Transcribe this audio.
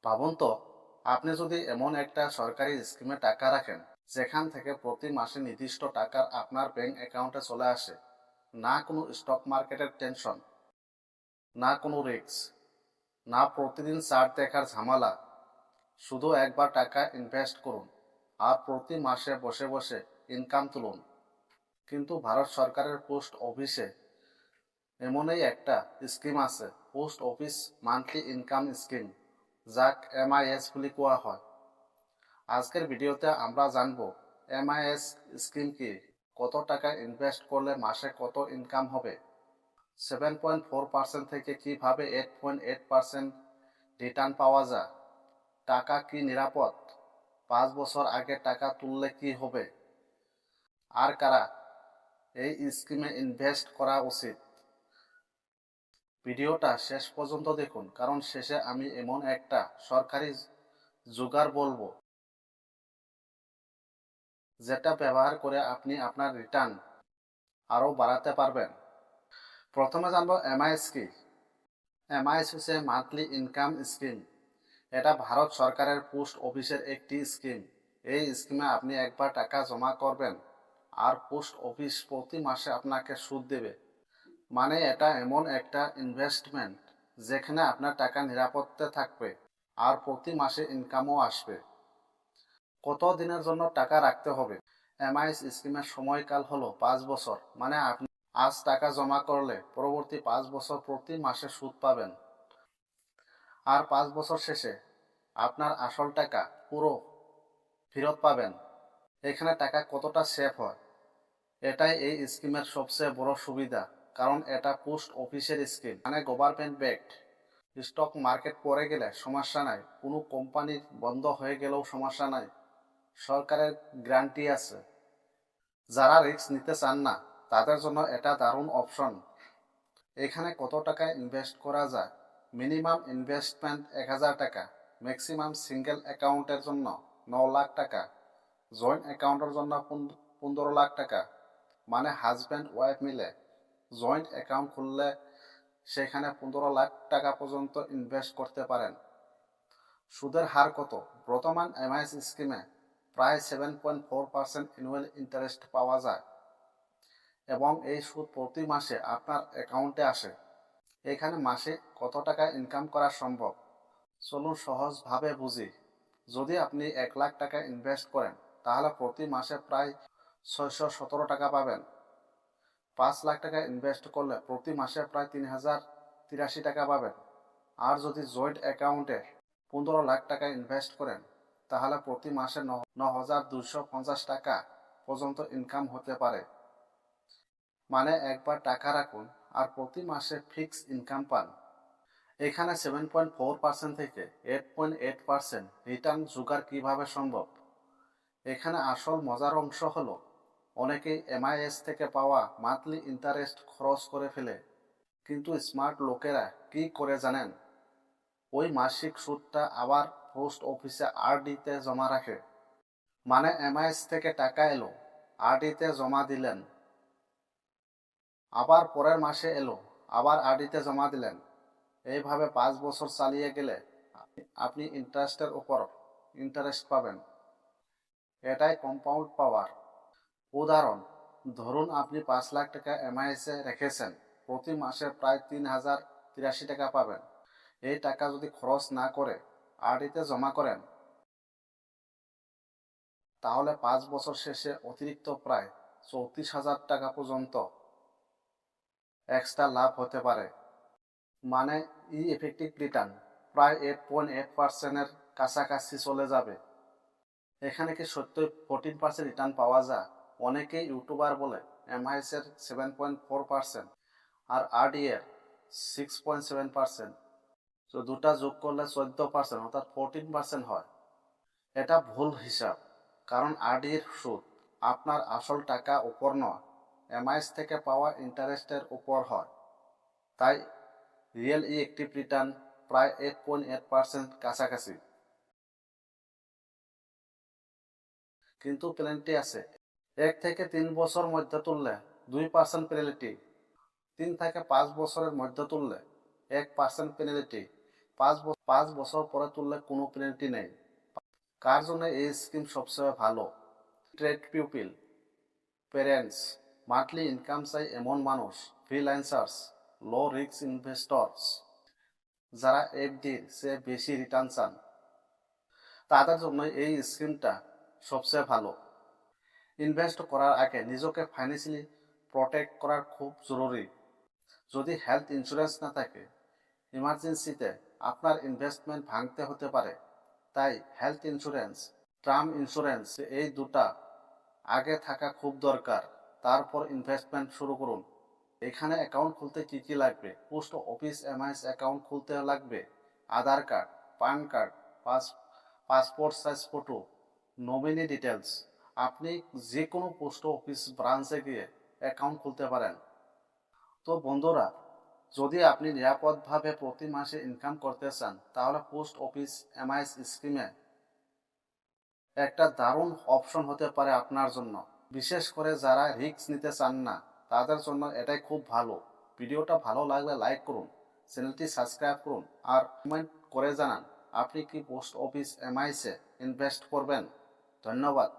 ভাবুন তো, আপনি যদি এমন একটা সরকারি স্কিমে টাকা রাখেন যেখান থেকে প্রতি মাসে নির্দিষ্ট টাকা আপনার ব্যাংক অ্যাকাউন্টে চলে আসে, না কোনো স্টক মার্কেটের টেনশন, না কোনো রিস্ক, না প্রতিদিন চার্ট দেখার ঝামেলা। শুধু একবার টাকা ইনভেস্ট করুন আর প্রতি মাসে বসে বসে ইনকাম তুলুন। কিন্তু ভারত সরকারের পোস্ট অফিসে এমনই একটা স্কিম আছে, post office monthly income scheme, যাক MIS বলে কোয়া হয়। আজকের ভিডিওতে আমরা জানব MIS স্কিম কি, কত টাকা ইনভেস্ট করলে মাসে কত ইনকাম হবে, 7.4% থেকে কিভাবে 8.8% রিটার্ন পাওয়া যায়, টাকা কি নিরাপদ, 5 বছর আগে টাকা তুললে কি হবে, আর কারা এই স্কিমে ইনভেস্ট করা উচিত। ভিডিওটা শেষ পর্যন্ত দেখুন, কারণ শেষে আমি এমন একটা সরকারি জোগাড় বলবো যেটা ব্যবহার করে আপনি আপনার রিটার্ন আরও বাড়াতে পারবেন। প্রথমে জানবো MIS কি। MIS হচ্ছে মান্থলি ইনকাম স্কিম। এটা ভারত সরকারের পোস্ট অফিসের একটি স্কিম। এই স্কিমে আপনি একবার টাকা জমা করবেন আর পোস্ট অফিস প্রতি মাসে আপনাকে সুদ দেবে। মানে এটা এমন একটা ইনভেস্টমেন্ট যেখানে আপনার টাকা নিরাপত্তা থাকবে আর প্রতি মাসে ইনকামও আসবে। কত দিনের জন্য টাকা রাখতে হবে? MIS স্কিমের সময়কাল হলো 5 বছর। মানে আপনি আজ টাকা জমা করলে পরবর্তী 5 বছর প্রতি মাসে সুদ পাবেন। আর 5 বছর শেষে আপনার আসল টাকা পুরো ফেরত পাবেন। এখানে টাকা কতটা সেফ হয়, এটাই এই স্কিমের সবচেয়ে বড় সুবিধা। কারণ এটা পোস্ট অফিসের স্কিম, মানে গভর্নমেন্ট ব্যাকড। স্টক মার্কেট পড়ে গেলে সমস্যা নাই, কোনো কোম্পানি বন্ধ হয়ে গেলেও সমস্যা নাই, সরকারের গ্যারান্টি আছে। যারা রিস্ক নিতে চান না তাদের জন্য এটা দারুণ অপশন। এখানে কত টাকা ইনভেস্ট করা যায়? মিনিমাম ইনভেস্টমেন্ট 1000 টাকা, ম্যাক্সিমাম সিঙ্গেল অ্যাকাউন্টের জন্য 9 লাখ টাকা, জয়েন্ট অ্যাকাউন্টের জন্য 15 লাখ টাকা। মানে হাজব্যান্ড ওয়াইফ মিলে জয়েন্ট অ্যাকাউন্ট খুললে সেখানে 15 লাখ টাকা পর্যন্ত ইনভেস্ট করতে পারেন। সুদের হার কত? বর্তমান MIS স্কিমে প্রায় 7.4% অ্যানুয়াল ইন্টারেস্ট পাওয়া যায় এবং এই সুদ প্রতি মাসে আপনার অ্যাকাউন্টে আসে। এখানে মাসে কত টাকা ইনকাম করা সম্ভব? চলুন সহজভাবে বুঝি। যদি আপনি 1 লাখ টাকা ইনভেস্ট করেন তাহলে প্রতি মাসে প্রায় 617 টাকা পাবেন। 5 লাখ টাকা ইনভেস্ট করলে প্রতি মাসে প্রায় 3083 টাকা পাবেন। আর যদি জয়েন্ট অ্যাকাউন্টে 15 লাখ টাকা ইনভেস্ট করেন তাহলে প্রতি মাসে 9250 টাকা পর্যন্ত ইনকাম হতে পারে। মানে একবার টাকা রাখুন আর প্রতি মাসে ফিক্স ইনকাম পান। এখানে 7.4% থেকে 8.8% রিটার্ন জোগাড় কিভাবে সম্ভব? এখানে আসল মজার অংশ হলো, অনেকেই MIS থেকে পাওয়া মান্থলি ইন্টারেস্ট খরচ করে ফেলে। কিন্তু স্মার্ট লোকেরা কি করে জানেন? ওই মাসিক সুদটা আবার পোস্ট অফিসে RD-তে জমা রাখে। মানে MIS থেকে টাকা এলো, RD-তে জমা দিলেন, আবার পরের মাসে এলো, আবার RD-তে জমা দিলেন। এইভাবে 5 বছর চালিয়ে গেলে আপনি ইন্টারেস্টের উপর ইন্টারেস্ট পাবেন। এটাই কম্পাউন্ড পাওয়ার। উদাহরণ, ধরুন আপনি 5 লাখ টাকা MIS-এ রেখেছেন, প্রতি মাসে প্রায় 3083 টাকা পাবেন। এই টাকা যদি খরচ না করে RD-তে জমা করেন তাহলে 5 বছর শেষে অতিরিক্ত প্রায় 34,000 টাকা পর্যন্ত এক্সট্রা লাভ হতে পারে। মানে ইফেক্টিভ রিটার্ন প্রায় 8.8%-এর কাছাকাছি চলে যাবে। এখানে কি সত্যই 14% রিটার্ন পাওয়া যায়? অনেকেই ইউটিউবার বলে MIS-এর 7.4% আর RD-এর 6.7%, তো দুটা যোগ করলে 14% অর্থাৎ 14% হয়। এটা ভুল হিসাব, কারণ RD-এর সুদ আপনার আসল টাকা উপর নয়, MIS থেকে পাওয়া ইন্টারেস্টের উপর হয়। তাই রিয়েল ইফেক্টিভ রিটার্ন প্রায় 8.8% কাছাকাছি। কিন্তু পেনাল্টি আছে। 1 থেকে 3 বছর মধ্যে তুললে 2% পেনাল্টি, 3 থেকে 5 বছরের মধ্যে তুললে 1% পেনাল্টি, পাঁচ বছর পরে তুললে কোনো পেনাল্টি নেই। কার জন্য এই স্কিম সবচেয়ে ভালো? Trade pupil, parents, monthly income চাই এমন মানুষ, ফ্রিল্যান্সার্স, লো রিস্ক ইনভেস্টরস, যারা এফডির চেয়ে বেশি রিটার্ন চান, তাদের জন্য এই স্কিমটা সবচেয়ে ভালো। ইনভেস্ট করার আগে নিজেকে ফাইন্যান্সিয়ালি প্রোটেক্ট করার খুব জরুরি। যদি হেলথ ইন্স্যুরেন্স না থাকে, ইমার্জেন্সিতে আপনার ইনভেস্টমেন্ট ভাঙতে হতে পারে। তাই হেলথ ইন্স্যুরেন্স, টার্ম ইন্স্যুরেন্স এই দুটা আগে থাকা খুব দরকার। তারপর ইনভেস্টমেন্ট শুরু করুন। এখানে অ্যাকাউন্ট খুলতে কি কি লাগবে? পোস্ট অফিস এমআইএস অ্যাকাউন্ট খুলতে লাগবে Aadhaar card, PAN card, passport size photo, nominee details. আপনি যে কোনো পোস্ট অফিস ব্রাঞ্চে গিয়ে অ্যাকাউন্ট খুলতে পারেন। তো বন্ধুরা, যদি আপনি নিরাপদভাবে প্রতি মাসে ইনকাম করতে চান, তাহলে পোস্ট অফিস এমআইএস স্কিমে একটা দারুণ অপশন হতে পারে আপনার জন্য। বিশেষ করে যারা রিস্ক নিতে চান না, তাদের জন্য এটাই খুব ভালো। ভিডিওটা ভালো লাগলে লাইক করুন, চ্যানেলটি সাবস্ক্রাইব করুন, আর কমেন্ট করে জানান আপনি কি পোস্ট অফিস এমআইএসে ইনভেস্ট করবেন। ধন্যবাদ।